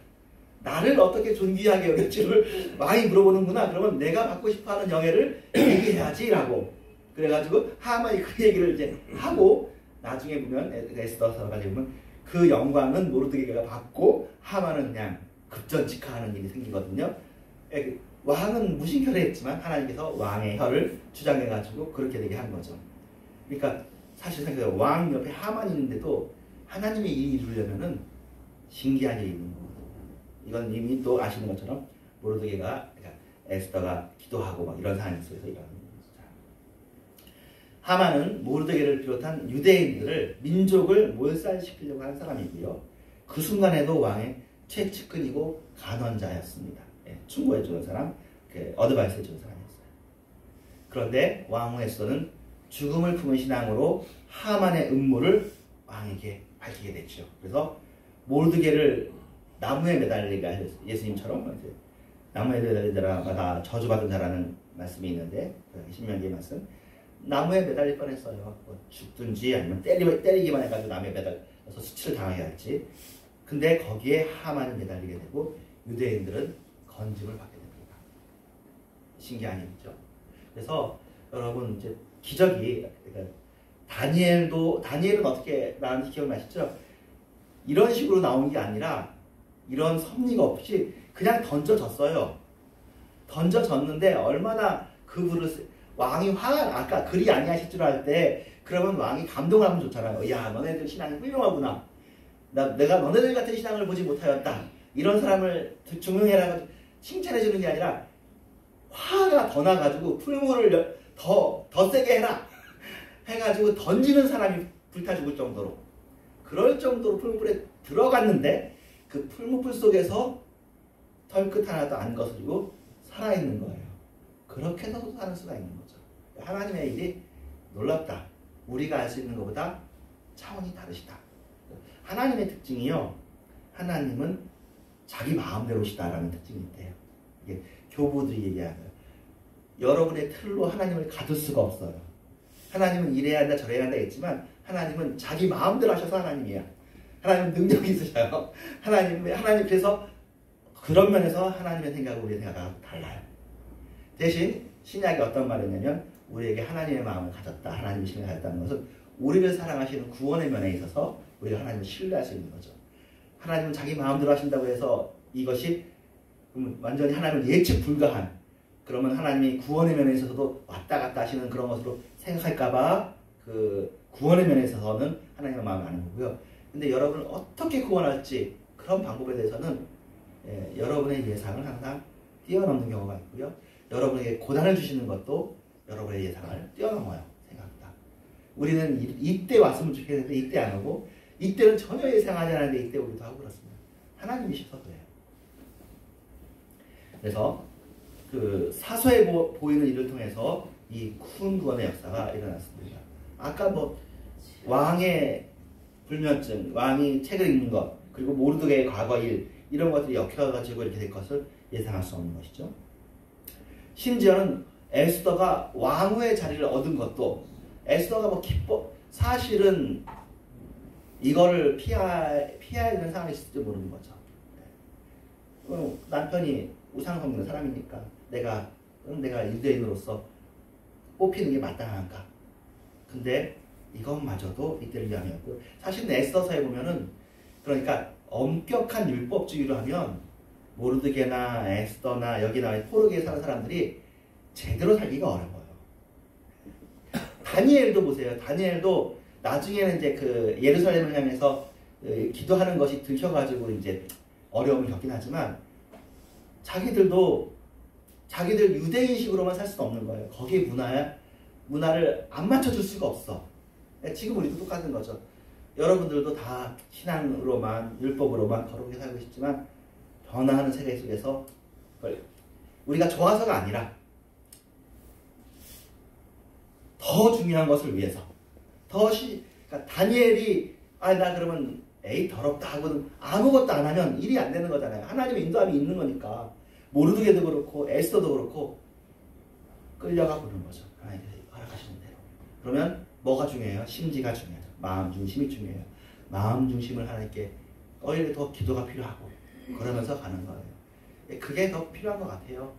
나를 어떻게 존귀하게 여길지를 왕이 물어보는구나. 그러면 내가 받고 싶어하는 영예를 얘기해야지라고. 그래가지고 하만이 그 얘기를 이제 하고 나중에 보면 에스더서 가지고 보면 그 영광은 모르드게가 받고 하만은 그냥 급전직하하는 일이 생기거든요. 왕은 무신결회했지만 하나님께서 왕의 혀를 주장해가지고 그렇게 되게 한 거죠. 그러니까 사실 생각해요. 왕 옆에 하만이 있는데도 하나님이 이 일을 이루려면은 신기한 일이 있는 거거든요. 이건 이미 또 아시는 것처럼 모르드게가 그러니까 에스더가 기도하고 막 이런 상황 속에서 일어나는 거죠. 하만은 모르드게를 비롯한 유대인들을 민족을 몰살시키려고 하는 사람이고요. 그 순간에도 왕의 최측근이고 간원자였습니다. 충고해주는 사람, 어드바이스 해주는 사람이었어요. 그런데 왕후 에스더는 죽음을 품은 신앙으로 하만의 음모를 왕에게 밝히게 됐죠. 그래서 모르드게를 나무에 매달리게 하셨어요. 예수님처럼 나무에 매달린 자마다 저주받은 자라는 말씀이 있는데 신명기의 말씀. 나무에 매달릴 뻔했어요. 뭐 죽든지 아니면 때리기만 해가지고 나무에 매달려서 수치를 당하게 할지. 근데 거기에 하만이 매달리게 되고 유대인들은 건짐을 받게 됩니다. 신기한 일이죠. 그래서 여러분 이제 기적이 그러니까 다니엘은 어떻게 나왔는지 기억나시죠? 이런 식으로 나온 게 아니라 이런 섭리가 없이 그냥 던져졌어요. 던져졌는데 얼마나 그 그릇 왕이 아까 그리 아니하실 줄 알 때 그러면 왕이 감동하면 좋잖아요. 야 너네들 신앙이 훌륭하구나. 내가 너네들 같은 신앙을 보지 못하였다. 이런 사람을 증명해라 칭찬해주는 게 아니라 화가 더 나가지고 풀무를 더 세게 해라 해가지고 던지는 사람이 불타 죽을 정도로 그럴 정도로 풀무불에 들어갔는데 그 풀무불 속에서 털끝 하나도 안 거스리고 살아있는 거예요. 그렇게 해서도 사는 수가 있는 거죠. 하나님의 일이 놀랍다. 우리가 알 수 있는 것보다 차원이 다르시다. 하나님의 특징이요. 하나님은 자기 마음대로시다라는 특징이 있대요. 이게 교부들이 얘기하는 여러분의 틀로 하나님을 가둘 수가 없어요. 하나님은 이래야 한다 저래야 한다 했지만 하나님은 자기 마음대로 하셔서 하나님이야. 하나님은 능력이 있으셔요. 하나님 그래서 그런 면에서 하나님의 생각과 우리의 생각과 달라요. 대신 신약이 어떤 말이냐면 우리에게 하나님의 마음을 가졌다. 하나님의 신을 가졌다는 것은 우리를 사랑하시는 구원의 면에 있어서 우리가 하나님을 신뢰할 수 있는 거죠. 하나님은 자기 마음대로 하신다고 해서 이것이 완전히 하나님을 예측 불가한 그러면 하나님이 구원의 면에 있어서도 왔다 갔다 하시는 그런 것으로 생각할까봐 그 구원의 면에 있어서는 하나님의 마음을 아는 거고요. 근데 여러분을 어떻게 구원할지 그런 방법에 대해서는 여러분의 예상을 항상 뛰어넘는 경우가 있고요. 여러분에게 고난을 주시는 것도 여러분의 예상을 뛰어넘어요. 생각보다. 우리는 이때 왔으면 좋겠는데 이때 안 오고, 이때는 전혀 예상하지 않았는데 이때 오기도 하고 그렇습니다. 하나님이셔서 그래요. 그래서 그 사소해 보이는 일을 통해서 이 큰 구원의 역사가 일어났습니다. 아까 뭐 왕의 불면증, 왕이 책을 읽는 것, 그리고 모르드게의 과거 일, 이런 것들이 엮여가지고 이렇게 될 것을 예상할 수 없는 것이죠. 심지어는 에스더가 왕후의 자리를 얻은 것도, 에스더가 뭐 사실은 이거를 피해야 되는 상황이 있을지 모르는 거죠. 남편이 우상 섬기는 사람이니까 내가 유대인으로서 뽑히는 게 마땅한가? 근데 이것마저도 이때를 위함이었고, 사실은 에스더서에 보면은, 그러니까 엄격한 율법주의로 하면 모르드게나 에스더나 여기 나와 포르기에 사는 사람들이 제대로 살기가 어려워요. 다니엘도 보세요. 다니엘도 나중에는 이제 그 예루살렘을 향해서 기도하는 것이 들켜가지고 이제 어려움을 겪긴 하지만, 자기들 유대인식으로만 살 수는 없는 거예요. 거기에 문화를 안 맞춰줄 수가 없어. 지금 우리도 똑같은 거죠. 여러분들도 다 신앙으로만, 율법으로만 거룩하게 살고 싶지만, 변화하는 세계 속에서 우리가 좋아서가 아니라 더 중요한 것을 위해서, 그러니까 다니엘이 나 그러면 더럽다 하고는 아무것도 안 하면 일이 안 되는 거잖아요. 하나님의 인도함이 있는 거니까. 모르드게도 그렇고 에스더도 그렇고 끌려가 보는 거죠. 하나님께서 허락하시는 대로. 그러면 뭐가 중요해요? 심지가 중요하죠. 마음 중심이 중요해요. 마음 중심을 하나님께 오히려 더 기도가 필요하고 그러면서 가는 거예요. 그게 더 필요한 것 같아요.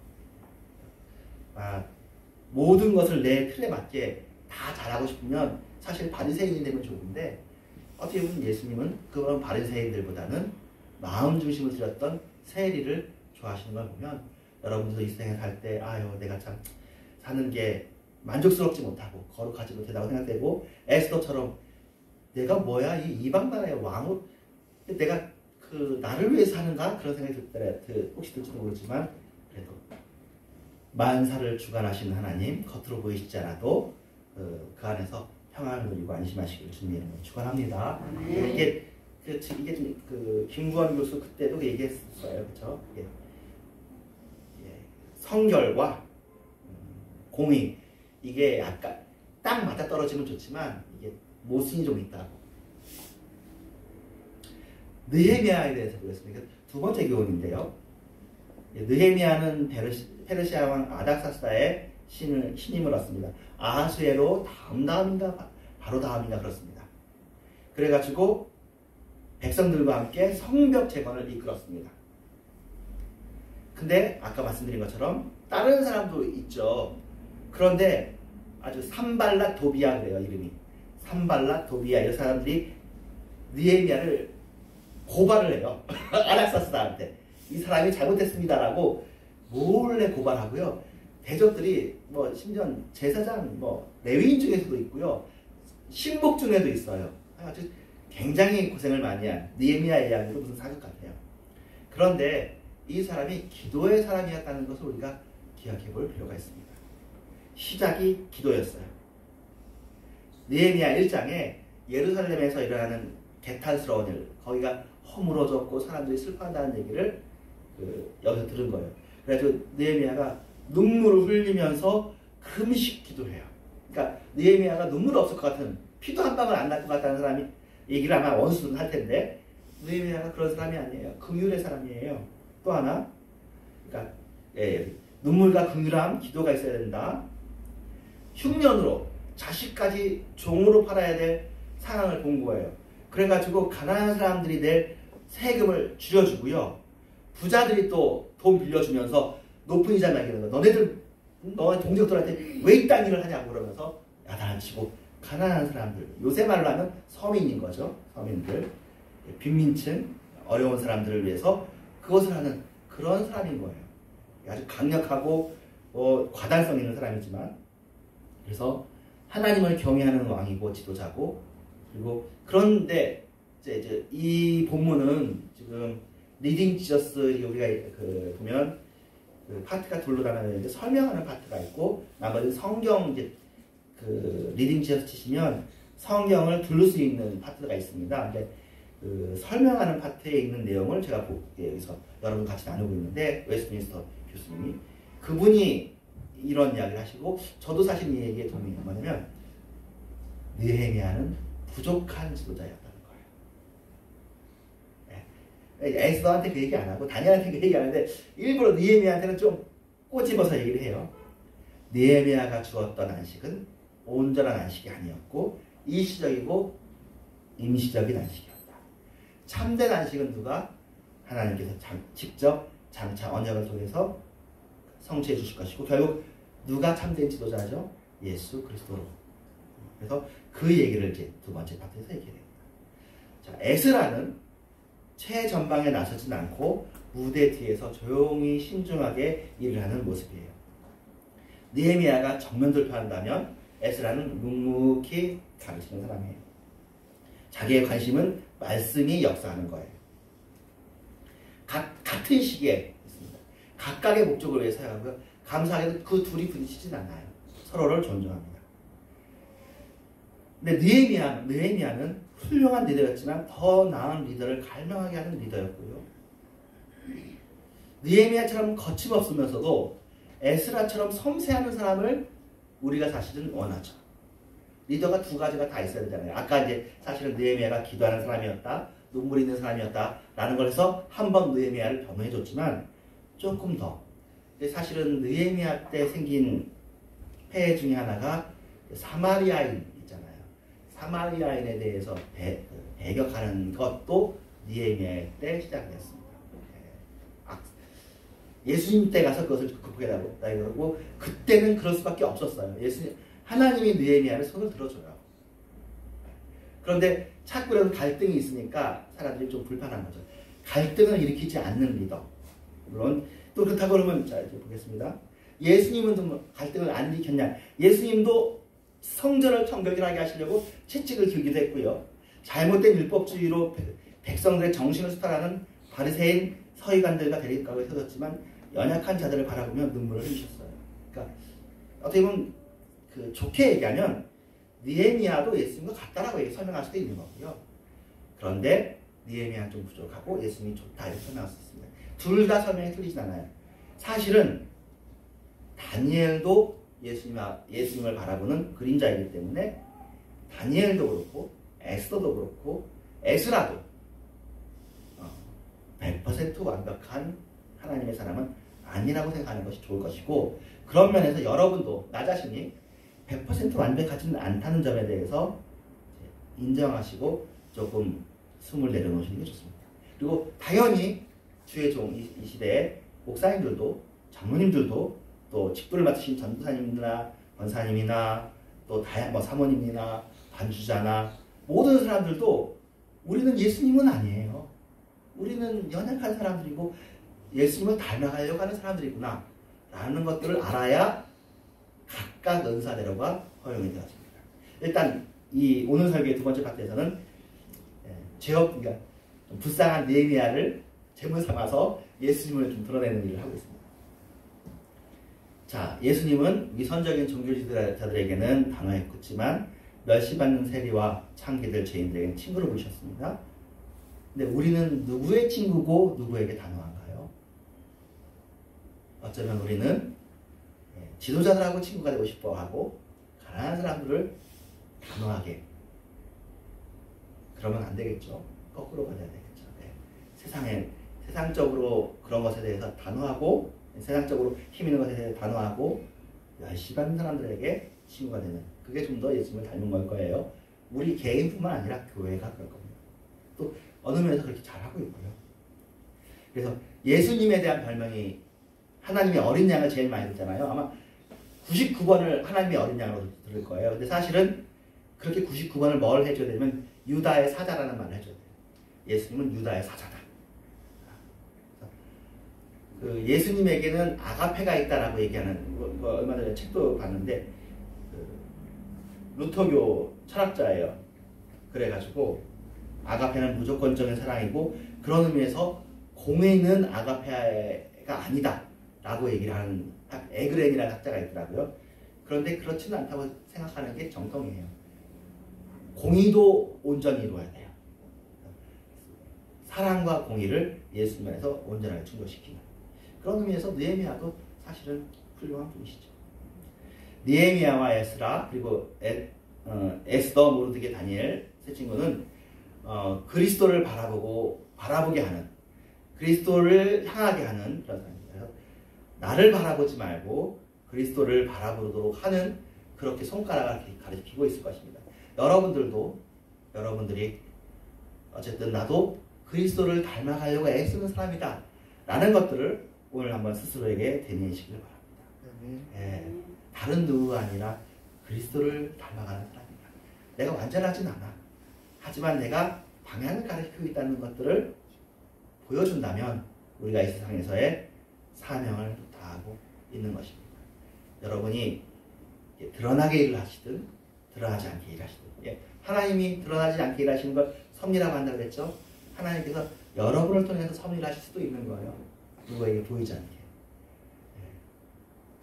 모든 것을 내 틀에 맞게 다 잘하고 싶으면 사실 바리새인이 되면 좋은데, 어떻게 보면 예수님은 그런 바리새인들보다는 마음 중심을 들였던 세리를 좋아하시는 걸 보면, 여러분들도 이 세상에 살 때 내가 참 사는 게 만족스럽지 못하고 거룩하지 못하다고 생각되고, 에스더처럼 내가 뭐야 이 이방 나라의 왕으로 내가 나를 위해서 사는가 그런 생각이 들 때 혹시 들지도 모르지만, 그래도 만사를 주관하시는 하나님, 겉으로 보이시지 않아도 그 안에서 평안을 누리고 안심하시길 주님의 이름으로 축원합니다. 이게 좀 김구원 교수 그때도 얘기했어요, 그렇죠? 성결과 공의, 이게 약간 딱 맞아 떨어지면 좋지만 이게 모순이 좀 있다고. 느헤미야에 대해서 보겠습니다. 두 번째 교훈인데요. 느헤미야는 페르시아 왕 아닥사스다의 신임을 얻습니다. 아하수에로 바로 다음인가 그렇습니다. 그래가지고 백성들과 함께 성벽 재건을 이끌었습니다. 근데 아까 말씀드린 것처럼 다른 사람도 있죠. 그런데 아주 산발랏 도비야 그래요, 이름이. 산발랏 도비야, 이 사람들이 느헤미야를 고발을 해요. 아닥사스다한테 이 사람이 잘못했습니다라고 몰래 고발하고요. 대적들이 심지어 제사장 레위인 중에서도 있고요, 신복 중에도 있어요. 아주 굉장히 고생을 많이 한 느헤미야의 이야기도 무슨 사극 같아요. 그런데 이 사람이 기도의 사람이었다는 것을 우리가 기억해 볼 필요가 있습니다. 시작이 기도였어요. 느헤미야 1장에 예루살렘에서 일어나는 개탄스러운 일, 거기가 허물어졌고 사람들이 슬퍼한다는 얘기를 여기서 들은 거예요. 그래서 느헤미야가 눈물을 흘리면서 금식 기도해요. 그러니까 느헤미야가 눈물 없을 것 같은, 피도 한 방울 안 날 것 같다는 사람이 얘기를 아마 원수는 할 텐데, 느헤미야가 그런 사람이 아니에요. 긍휼의 사람이에요. 또 하나, 그러니까 눈물과 긍휼함, 기도가 있어야 된다. 흉년으로 자식까지 종으로 팔아야 될 상황을 본 거예요. 그래가지고 가난한 사람들이 낼 세금을 줄여주고요, 부자들이 또 돈 빌려주면서 높은 이자 매기는 거. 너네 동족들한테 왜 이딴 일을 하냐고 그러면서 야단치고, 가난한 사람들, 요새 말로 하면 서민인 거죠. 서민들, 빈민층, 어려운 사람들을 위해서 그것을 하는 그런 사람인 거예요. 아주 강력하고 과단성 있는 사람이지만, 그래서 하나님을 경외하는 왕이고 지도자고, 그리고 그런데 이제 이 본문은 지금 리딩 지저스 우리가 보면 그 파트가 둘로 나눠있는데 설명하는 파트가 있고 나머지 성경 이제 그 리딩 지어서 치시면 성경을 들을 수 있는 파트가 있습니다. 근데 그 설명하는 파트에 있는 내용을 제가 여기서 여러분 같이 나누고 있는데 웨스트민스터 교수님이 그분이 이런 이야기를 하시고 저도 사실 이 얘기에 동의해요. 뭐냐면 느헤미야는 부족한 지도자였다는 거예요. 에스더한테 그 얘기 안 하고 다니엘한테 그 얘기 안 하는데 일부러 느헤미야한테는 좀 꼬집어서 얘기를 해요. 느헤미야가 주었던 안식은 온전한 안식이 아니었고 일시적이고 임시적인 안식이었다. 참된 안식은 누가? 하나님께서 직접 장차 언약을 통해서 성취해 주실 것이고 결국 누가 참된 지도자죠? 예수 그리스도로. 그래서 그 얘기를 이제 두 번째 파트에서 얘기해야 됩니다. 자, 에스라는 최전방에 나서진 않고 무대 뒤에서 조용히 신중하게 일을 하는 모습이에요. 느헤미야가 정면 돌파한다면 에스라는 묵묵히 가르치는 사람이에요. 자기의 관심은 말씀이 역사하는 거예요. 같은 시기에 있습니다. 각각의 목적을 위해 사용하고요. 감사하게도 그 둘이 부딪히진 않아요. 서로를 존중합니다. 근데 느헤미야는 훌륭한 리더였지만 더 나은 리더를 갈망하게 하는 리더였고요. 느헤미야처럼 거침없으면서도 에스라처럼 섬세하는 사람을 우리가 사실은 원하죠. 리더가 두 가지가 다 있어야 되잖아요. 아까 이제 사실은 느헤미야가 기도하는 사람이었다, 눈물 있는 사람이었다 라는 걸 해서 한 번 느헤미야를 변호해 줬지만 조금 더 사실은 느헤미야 때 생긴 폐해 중에 하나가 사마리아인 있잖아요. 사마리아인에 대해서 배격하는 것도 느헤미야 때 시작됐습니다. 예수님 때 가서 그것을 극복해달라고 그때는 그럴 수밖에 없었어요. 하나님이 느헤미야를 손을 들어줘요. 그런데 자꾸 갈등이 있으니까 사람들이 좀 불편한 거죠. 갈등을 일으키지 않는 리더. 물론 또 그렇다고 그러면 자 이제 보겠습니다. 예수님은 갈등을 안 일으켰냐? 예수님도 성전을 청결하게 하시려고 채찍을 들기도 했고요. 잘못된 율법주의로 백성들의 정신을 수탈하는 바리새인 서기관들과 대립각을 세웠지만 연약한 자들을 바라보며 눈물을 흘리셨어요. 그러니까 어떻게 보면 그 좋게 얘기하면 느헤미야도 예수님과 같다라고 설명할 수도 있는 거고요. 그런데 느헤미야는 좀 부족하고 예수님이 좋다 이렇게 설명할 수 있습니다. 둘 다 설명이 틀리진 않아요. 사실은 다니엘도 예수님을 바라보는 그림자이기 때문에 다니엘도 그렇고 에스더도 그렇고 에스라도 100% 완벽한 하나님의 사람은 아니라고 생각하는 것이 좋을 것이고 그런 면에서 여러분도 나 자신이 100% 완벽하지는 않다는 점에 대해서 인정하시고 조금 숨을 내려놓으시는 게 좋습니다. 그리고 당연히 주의 종 이 시대에 목사님들도 장로님들도 또 직분을 맡으신 전도사님이나 권사님이나 또 다양한 사모님이나 반주자나 모든 사람들도 우리는 예수님은 아니에요. 우리는 연약한 사람들이고 예수님을 닮아가려고 하는 사람들이구나 라는 것들을 알아야 각각 은사대로가 허용이 되어집니다. 일단 이 오늘 설교의 두 번째 파트에서는 그러니까 좀 불쌍한 느헤미야를 제물 삼아서 예수님을 좀 드러내는 일을 하고 있습니다. 자, 예수님은 위선적인 종교지도자들에게는 단호했지만 멸시받는 세리와 창기들 죄인들에게는 친구를 부르셨습니다. 근데 우리는 누구의 친구고 누구에게 단호한가요? 어쩌면 우리는 지도자들하고 친구가 되고 싶어하고 가난한 사람들을 단호하게 그러면 안 되겠죠. 거꾸로 가야 되겠죠. 네. 세상적으로 그런 것에 대해서 단호하고 세상적으로 힘 있는 것에 대해서 단호하고 열심히 사람들에게 친구가 되는 그게 좀 더 예수님을 닮은 걸 거예요. 우리 개인뿐만 아니라 교회가 그럴 겁니다. 또 어느 면에서 그렇게 잘하고 있고요. 그래서 예수님에 대한 별명이 하나님의 어린 양을 제일 많이 듣잖아요. 아마 99번을 하나님의 어린 양으로 들을 거예요. 근데 사실은 그렇게 99번을 뭘 해줘야 되면 유다의 사자라는 말을 해줘야 돼요. 예수님은 유다의 사자다. 그 예수님에게는 아가페가 있다라고 얘기하는 얼마 전에 책도 봤는데 루터교 철학자예요. 그래가지고 아가페는 무조건적인 사랑이고 그런 의미에서 공의는 아가페가 아니다 라고 얘기를 하는 에그렌이라는 학자가 있더라고요. 그런데 그렇지는 않다고 생각하는 게 정통이에요. 공의도 온전히 이루어야 돼요. 사랑과 공의를 예수님 안에서 온전하게 충족시키는 그런 의미에서 느헤미야도 사실은 훌륭한 분이시죠. 느헤미야와 에스라 그리고 에스더, 모르드게, 다니엘 세 친구는 그리스도를 바라보게 하는 그리스도를 향하게 하는 그런 사람입니다. 나를 바라보지 말고 그리스도를 바라보도록 하는 그렇게 손가락을 가리키고 있을 것입니다. 여러분들이 어쨌든 나도 그리스도를 닮아가려고 애쓰는 사람이다 라는 것들을 오늘 한번 스스로에게 되뇌이시길 바랍니다. 예, 다른 누구가 아니라 그리스도를 닮아가는 사람이다. 내가 완전하진 않아. 하지만 내가 방향을 가리키고 있다는 것들을 보여준다면 우리가 이 세상에서의 사명을 다하고 있는 것입니다. 여러분이 드러나게 일을 하시든 드러나지 않게 일하시든 하나님이 드러나지 않게 일하시는 걸 섭리라고 한다고 그랬죠. 하나님께서 여러분을 통해서 섭리를 하실 수도 있는 거예요. 누구에게 보이지 않게.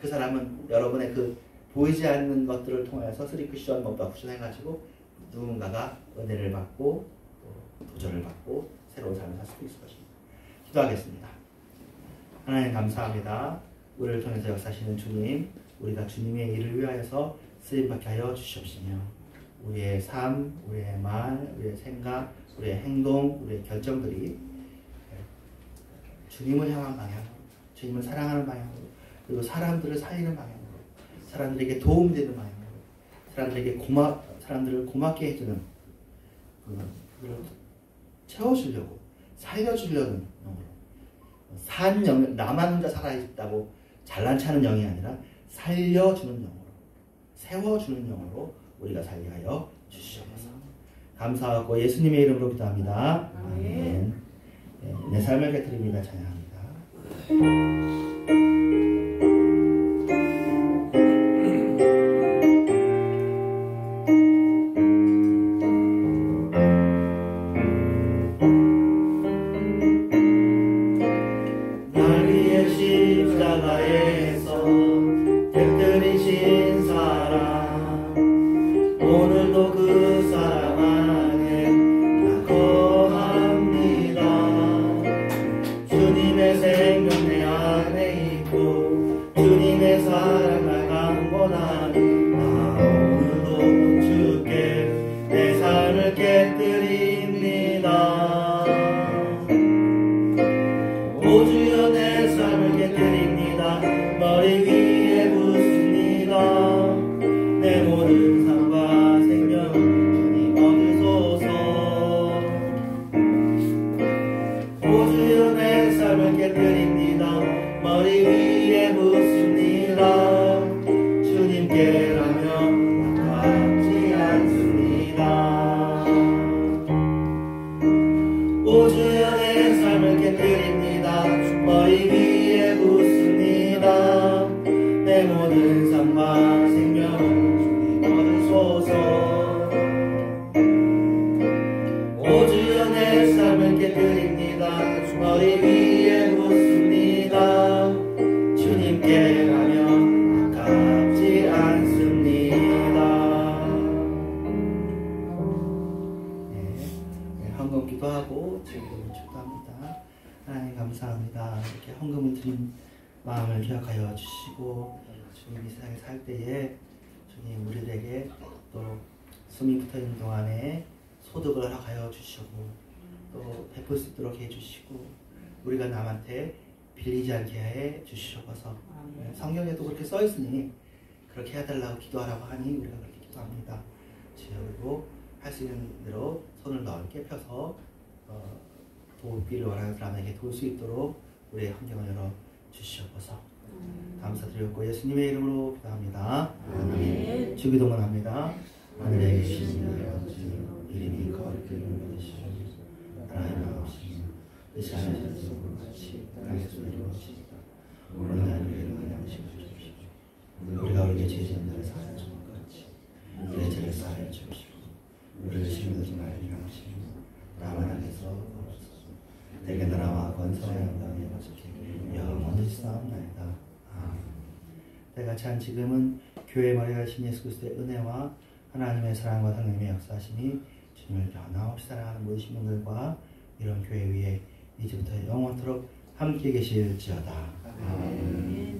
그 사람은 여러분의 그 보이지 않는 것들을 통해서 스리쿠션, 쿠션 해가지고 누군가가 은혜를 받고 또 도전을 받고 새로운 삶을 살 수도 있을 것입니다. 기도하겠습니다. 하나님 감사합니다. 우리를 통해서 역사하시는 주님, 우리가 주님의 일을 위하여서 쓰임받게 하여 주시옵시며 우리의 삶, 우리의 말, 우리의 생각, 우리의 행동, 우리의 결정들이 주님을 향한 방향, 주님을 사랑하는 방향으로, 그리고 사람들을 살리는 방향으로, 사람들에게 도움이 되는 방향으로, 사람들을 고맙게 해주는 그걸 채워주려고, 살려주려는 영으로, 나만 혼자 살아있다고 잘난 체하는 영이 아니라 살려주는 영으로, 세워주는 영으로 우리가 살게 하여 주시옵소서. 감사하고 예수님의 이름으로 기도합니다. 아멘. 내 삶을 깨뜨립니다. 찬양합니다. 마음을 기억하여 주시고 주님 이 세상에 살 때에 주님 우리들에게 또 숨이 붙어있는 동안에 소득을 허락하여 주시고 또 베풀 수 있도록 해주시고 우리가 남한테 빌리지 않게 해 주시옵소서. 성경에도 그렇게 써있으니 그렇게 해달라고 기도하라고 하니 우리가 그렇게 기도합니다. 그리고 할 수 있는 대로 손을 넓게 펴서 도우기를 원하는 사람에게 도울 수 있도록 우리의 환경을 열어 주시옵소서. 감사드리고 예수님의 이름으로 기도합니다. 아멘. 주기도문 합니다. 하늘에 계신 아버지 이름이 거룩히 여기시옵소서. 나라의 마음이시며 뜻이 하늘에서 같이 땅에서 이루어지이다. 오늘 날 우리를 원하시고 주십시오. 우리가 우리에게 죄지은 자를 사하여 주는 것 같이 우리의 죄를 사하여 주십시오. 우리를 시험하지 말게 하시고 다만 악에서 없소서. 내게 나라와 권세와 영광이 영원히 올리시나옵나이다. 때가 찬 지금은 교회 머리 하신 예수 그리스도의 은혜와 하나님의 사랑과 성령의 역사하심이 주님을 변함없이 사랑하는 모든 신분들과 이런 교회 위에 이제부터 영원토록 함께 계실지어다. 아멘.